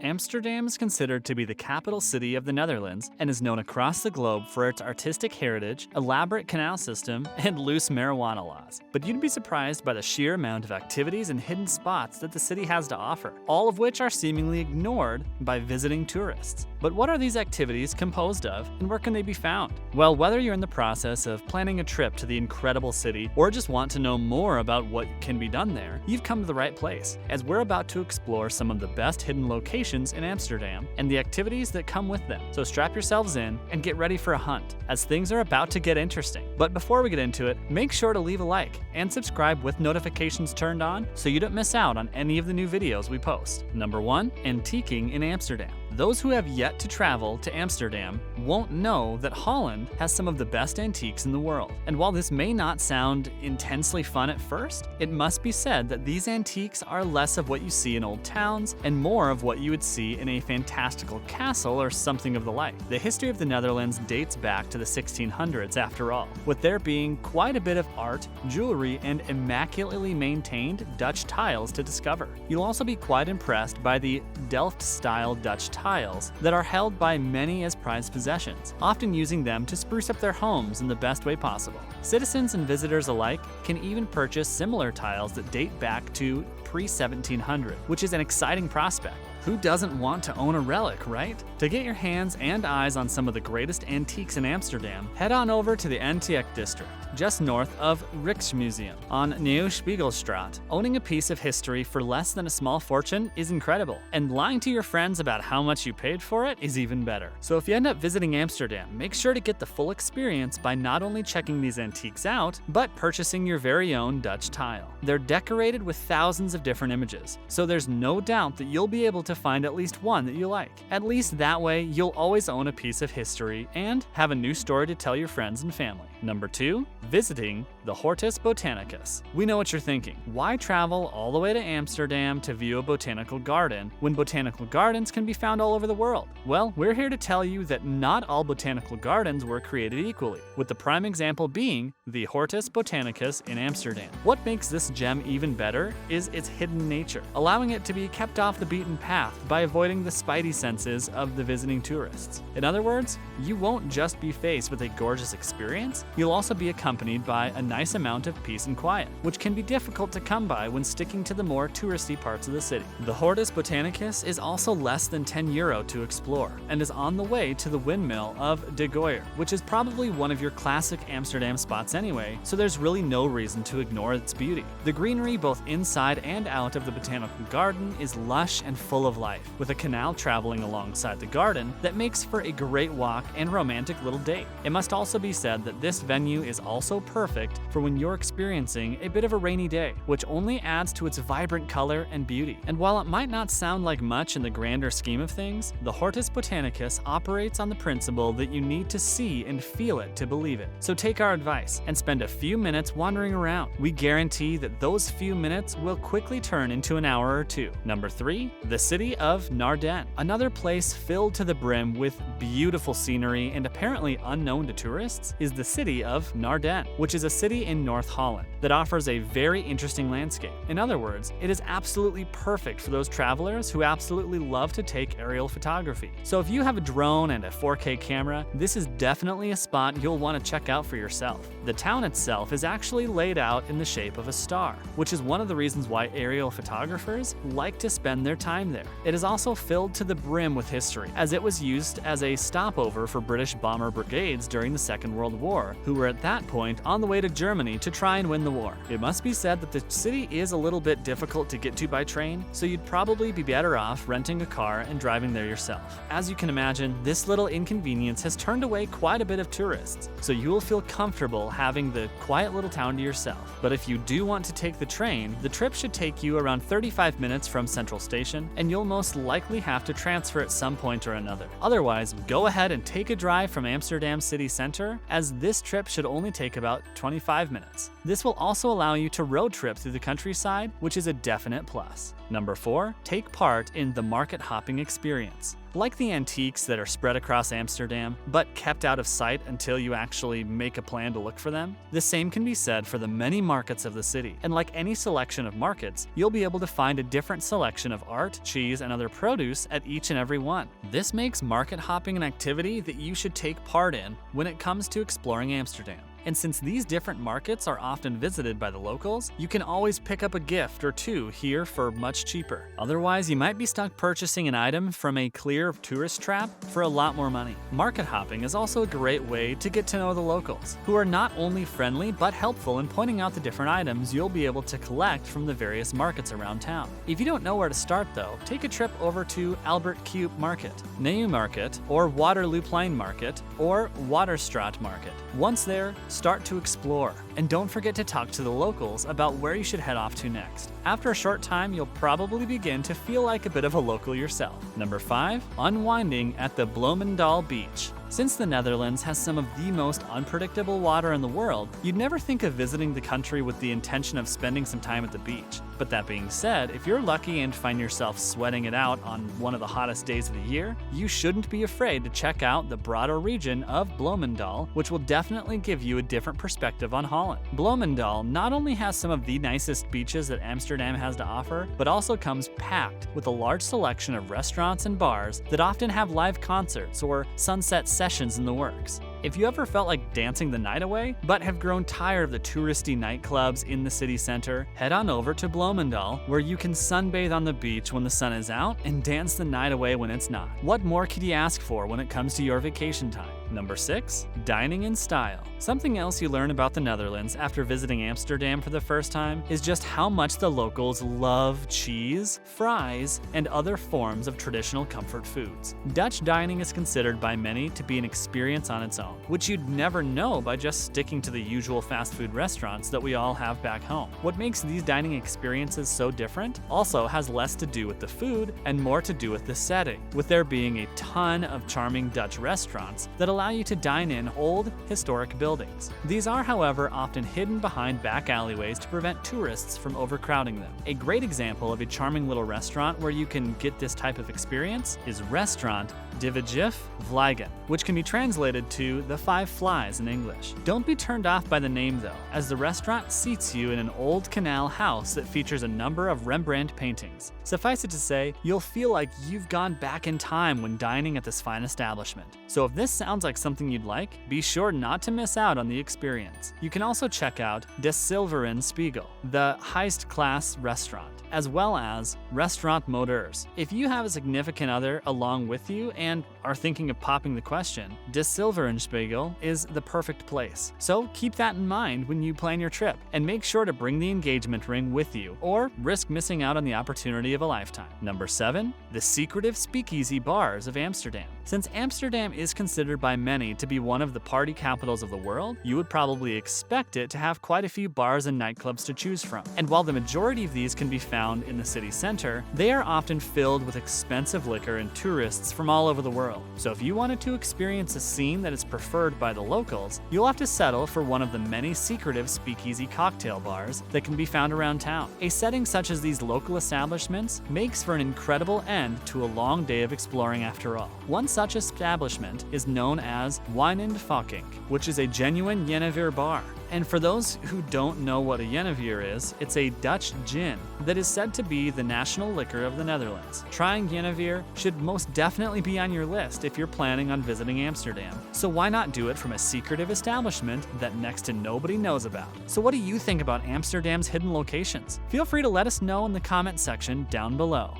Amsterdam is considered to be the capital city of the Netherlands and is known across the globe for its artistic heritage, elaborate canal system, and loose marijuana laws. But you'd be surprised by the sheer amount of activities and hidden spots that the city has to offer, all of which are seemingly ignored by visiting tourists. But what are these activities composed of, and where can they be found? Well, whether you're in the process of planning a trip to the incredible city or just want to know more about what can be done there, you've come to the right place, as we're about to explore some of the best hidden locations in Amsterdam and the activities that come with them. So strap yourselves in and get ready for a hunt, as things are about to get interesting. But before we get into it, make sure to leave a like and subscribe with notifications turned on so you don't miss out on any of the new videos we post. Number 1. Antiquing in Amsterdam. Those who have yet to travel to Amsterdam won't know that Holland has some of the best antiques in the world. And while this may not sound intensely fun at first, it must be said that these antiques are less of what you see in old towns and more of what you would see in a fantastical castle or something of the like. The history of the Netherlands dates back to the 1600s after all, with there being quite a bit of art, jewelry, and immaculately maintained Dutch tiles to discover. You'll also be quite impressed by the Delft-style Dutch tiles that are held by many as prized possessions, often using them to spruce up their homes in the best way possible. Citizens and visitors alike can even purchase similar tiles that date back to pre-1700, which is an exciting prospect. Who doesn't want to own a relic, right? To get your hands and eyes on some of the greatest antiques in Amsterdam, head on over to the Antiek district, just north of Rijksmuseum on Nieuw Spiegelstraat. Owning a piece of history for less than a small fortune is incredible, and lying to your friends about how much you paid for it is even better. So if you end up visiting Amsterdam, make sure to get the full experience by not only checking these antiques out, but purchasing your very own Dutch tile. They're decorated with thousands of different images, so there's no doubt that you'll be able to find at least one that you like. At least that way, you'll always own a piece of history and have a new story to tell your friends and family. Number 2. Visiting the Hortus Botanicus. We know what you're thinking. Why travel all the way to Amsterdam to view a botanical garden when botanical gardens can be found all over the world? Well, we're here to tell you that not all botanical gardens were created equally, with the prime example being the Hortus Botanicus in Amsterdam. What makes this gem even better is its hidden nature, allowing it to be kept off the beaten path by avoiding the spidey senses of the visiting tourists. In other words, you won't just be faced with a gorgeous experience, you'll also be accompanied by a nice amount of peace and quiet, which can be difficult to come by when sticking to the more touristy parts of the city. The Hortus Botanicus is also less than €10 to explore, and is on the way to the windmill of De Goyer, which is probably one of your classic Amsterdam spots anyway, so there's really no reason to ignore its beauty. The greenery both inside and out of the botanical garden is lush and full of life, with a canal traveling alongside the garden that makes for a great walk and romantic little date. It must also be said that this venue is also perfect for when you're experiencing a bit of a rainy day, which only adds to its vibrant color and beauty. And while it might not sound like much in the grander scheme of things, the Hortus Botanicus operates on the principle that you need to see and feel it to believe it. So take our advice and spend a few minutes wandering around. We guarantee that those few minutes will quickly turn into an hour or two. Number 3, the city of Naarden. Another place filled to the brim with beautiful scenery and apparently unknown to tourists is the city of Naarden, which is a city in North Holland that offers a very interesting landscape. In other words, it is absolutely perfect for those travelers who absolutely love to take aerial photography. So if you have a drone and a 4K camera, this is definitely a spot you'll want to check out for yourself. The town itself is actually laid out in the shape of a star, which is one of the reasons why aerial photographers like to spend their time there. It is also filled to the brim with history, as it was used as a stopover for British bomber brigades during the Second World War, who were at that point on the way to Germany to try and win the war. It must be said that the city is a little bit difficult to get to by train, so you'd probably be better off renting a car and driving there yourself. As you can imagine, this little inconvenience has turned away quite a bit of tourists, so you will feel comfortable having the quiet little town to yourself. But if you do want to take the train, the trip should take you around 35 minutes from Central Station, and you'll most likely have to transfer at some point or another. Otherwise, go ahead and take a drive from Amsterdam city center, as this trip should only take take about 25 minutes. This will also allow you to road trip through the countryside, which is a definite plus. Number 4, take part in the market hopping experience. Like the antiques that are spread across Amsterdam, but kept out of sight until you actually make a plan to look for them, the same can be said for the many markets of the city. And like any selection of markets, you'll be able to find a different selection of art, cheese, and other produce at each and every one. This makes market hopping an activity that you should take part in when it comes to exploring Amsterdam. And since these different markets are often visited by the locals, you can always pick up a gift or two here for much cheaper. Otherwise, you might be stuck purchasing an item from a clear tourist trap for a lot more money. Market hopping is also a great way to get to know the locals, who are not only friendly but helpful in pointing out the different items you'll be able to collect from the various markets around town. If you don't know where to start though, take a trip over to Albert Cuyp Market, Nieuw Market, or Waterlooplein Market, or Waterstraat Market. Once there, start to explore, and don't forget to talk to the locals about where you should head off to next. After a short time, you'll probably begin to feel like a bit of a local yourself. Number 5, unwinding at the Bloemendaal Beach. Since the Netherlands has some of the most unpredictable water in the world, you'd never think of visiting the country with the intention of spending some time at the beach. But that being said, if you're lucky and find yourself sweating it out on one of the hottest days of the year, you shouldn't be afraid to check out the broader region of Bloemendaal, which will definitely give you a different perspective on Holland. Bloemendaal not only has some of the nicest beaches that Amsterdam has to offer, but also comes packed with a large selection of restaurants and bars that often have live concerts or sunset sessions in the works. If you ever felt like dancing the night away, but have grown tired of the touristy nightclubs in the city center, head on over to Bloemendaal, where you can sunbathe on the beach when the sun is out and dance the night away when it's not. What more could you ask for when it comes to your vacation time? Number 6, dining in style. Something else you learn about the Netherlands after visiting Amsterdam for the first time is just how much the locals love cheese, fries, and other forms of traditional comfort foods. Dutch dining is considered by many to be an experience on its own, which you'd never know by just sticking to the usual fast food restaurants that we all have back home. What makes these dining experiences so different also has less to do with the food and more to do with the setting, with there being a ton of charming Dutch restaurants that allow you to dine in old, historic buildings. These are, however, often hidden behind back alleyways to prevent tourists from overcrowding them. A great example of a charming little restaurant where you can get this type of experience is Restaurant De Vijf Vliegen, which can be translated to the 5 Flies in English. Don't be turned off by the name though, as the restaurant seats you in an old canal house that features a number of Rembrandt paintings. Suffice it to say, you'll feel like you've gone back in time when dining at this fine establishment. So if this sounds like something you'd like, be sure not to miss out on the experience. You can also check out De Silveren Spiegel, the highest class restaurant, as well as Restaurant Modeurs. If you have a significant other along with you and are thinking of popping the question, De Silveren Spiegel is the perfect place. So keep that in mind when you plan your trip, and make sure to bring the engagement ring with you, or risk missing out on the opportunity of a lifetime. Number 7, the secretive speakeasy bars of Amsterdam. Since Amsterdam is considered by many to be one of the party capitals of the world, you would probably expect it to have quite a few bars and nightclubs to choose from. And while the majority of these can be found in the city center, they are often filled with expensive liquor and tourists from all over the world. So if you wanted to experience a scene that is preferred by the locals, you'll have to settle for one of the many secretive speakeasy cocktail bars that can be found around town. A setting such as these local establishments makes for an incredible end to a long day of exploring after all. One such establishment is known as Wijn en Fucking, which is a genuine Jenever bar. And for those who don't know what a Jenever is, it's a Dutch gin that is said to be the national liquor of the Netherlands. Trying Jenever should most definitely be on your list if you're planning on visiting Amsterdam. So why not do it from a secretive establishment that next to nobody knows about? So what do you think about Amsterdam's hidden locations? Feel free to let us know in the comment section down below.